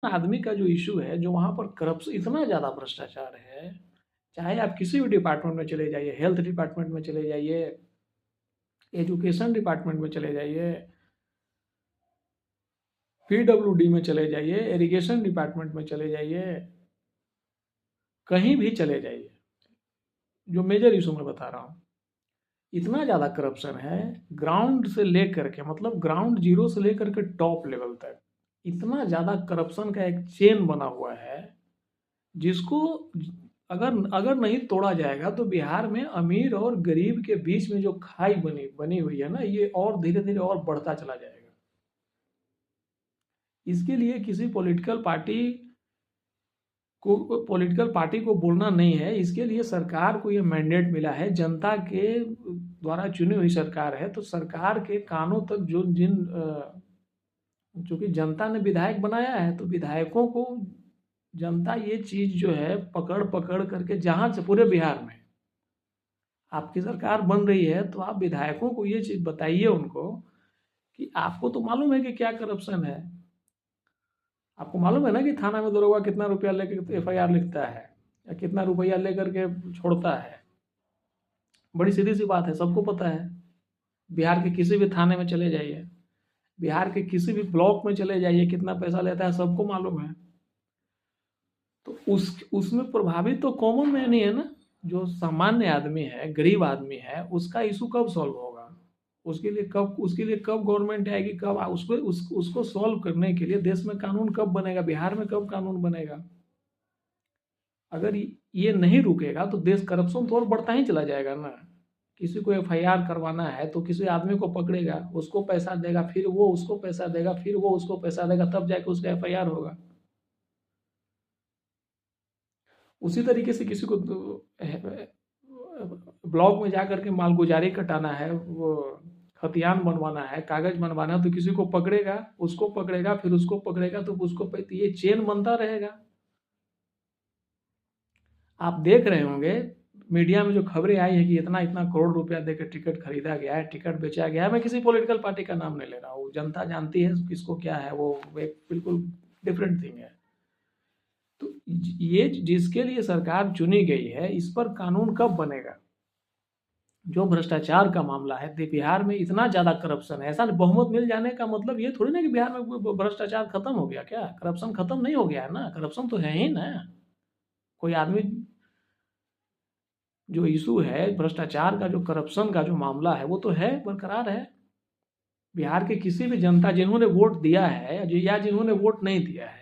आदमी का जो इशू है, जो वहाँ पर करप्शन, इतना ज़्यादा भ्रष्टाचार है, चाहे आप किसी भी डिपार्टमेंट में चले जाइए, हेल्थ डिपार्टमेंट में चले जाइए, एजुकेशन डिपार्टमेंट में चले जाइए, पीडब्ल्यूडी में चले जाइए, इरिगेशन डिपार्टमेंट में चले जाइए, कहीं भी चले जाइए, जो मेजर इशू मैं बता रहा हूँ, इतना ज़्यादा करप्शन है, ग्राउंड से लेकर के, मतलब ग्राउंड जीरो से लेकर के टॉप लेवल तक इतना ज़्यादा करप्शन का एक चेन बना हुआ है, जिसको अगर अगर नहीं तोड़ा जाएगा तो बिहार में अमीर और गरीब के बीच में जो खाई बनी बनी हुई है ना, ये और धीरे धीरे और बढ़ता चला जाएगा। इसके लिए किसी पॉलिटिकल पार्टी को बोलना नहीं है, इसके लिए सरकार को ये मैंडेट मिला है, जनता के द्वारा चुनी हुई सरकार है, तो सरकार के कानों तक जो चूंकि जनता ने विधायक बनाया है, तो विधायकों को जनता ये चीज जो है पकड़ पकड़ करके, जहां से पूरे बिहार में आपकी सरकार बन रही है, तो आप विधायकों को ये चीज बताइए उनको कि आपको तो मालूम है कि क्या करप्शन है। आपको मालूम है ना कि थाना में दरोगा कितना रुपया लेकर एफआईआर लिखता है, या कितना रुपया लेकर के छोड़ता है। बड़ी सीधी सी बात है, सबको पता है। बिहार के किसी भी थाने में चले जाइए, बिहार के किसी भी ब्लॉक में चले जाइए, कितना पैसा लेता है सबको मालूम है। तो उसमें प्रभावित तो कॉमन मैन ही है ना, जो सामान्य आदमी है, गरीब आदमी है, उसका इशू कब सॉल्व होगा? उसके लिए कब गवर्नमेंट आएगी, कब उसको सॉल्व करने के लिए देश में कानून कब बनेगा, बिहार में कब कानून बनेगा? अगर ये नहीं रुकेगा तो देश करप्शन तो और बढ़ता ही चला जाएगा ना। किसी को एफआईआर करवाना है तो किसी आदमी को पकड़ेगा, उसको पैसा देगा, फिर वो उसको पैसा देगा, फिर वो उसको पैसा देगा, तब जाके उसका एफआईआर होगा। उसी तरीके से किसी को ब्लॉक में जाकर के मालगुजारी कटाना है, वो खतियान बनवाना है, कागज बनवाना है, तो किसी को पकड़ेगा, उसको पकड़ेगा, फिर उसको पकड़ेगा, तो उसको ये चेन बनता रहेगा। आप देख रहे होंगे मीडिया में जो खबरें आई है कि इतना इतना करोड़ रुपया देकर टिकट खरीदा गया है, टिकट बेचा गया है। मैं किसी पॉलिटिकल पार्टी का नाम नहीं ले रहा हूँ, जनता जानती है किसको क्या है, वो एक बिल्कुल डिफरेंट थिंग है। तो ये जिसके लिए सरकार चुनी गई है, इस पर कानून कब बनेगा? जो भ्रष्टाचार का मामला है, बिहार में इतना ज़्यादा करप्शन है, ऐसा बहुमत मिल जाने का मतलब ये थोड़ी ना कि बिहार में भ्रष्टाचार खत्म हो गया, क्या करप्शन खत्म नहीं हो गया है ना, करप्शन तो है ही ना। कोई आदमी, जो इशू है भ्रष्टाचार का, जो करप्शन का जो मामला है, वो तो है, बरकरार है। बिहार के किसी भी जनता जिन्होंने वोट दिया है या जिन्होंने वोट नहीं दिया है,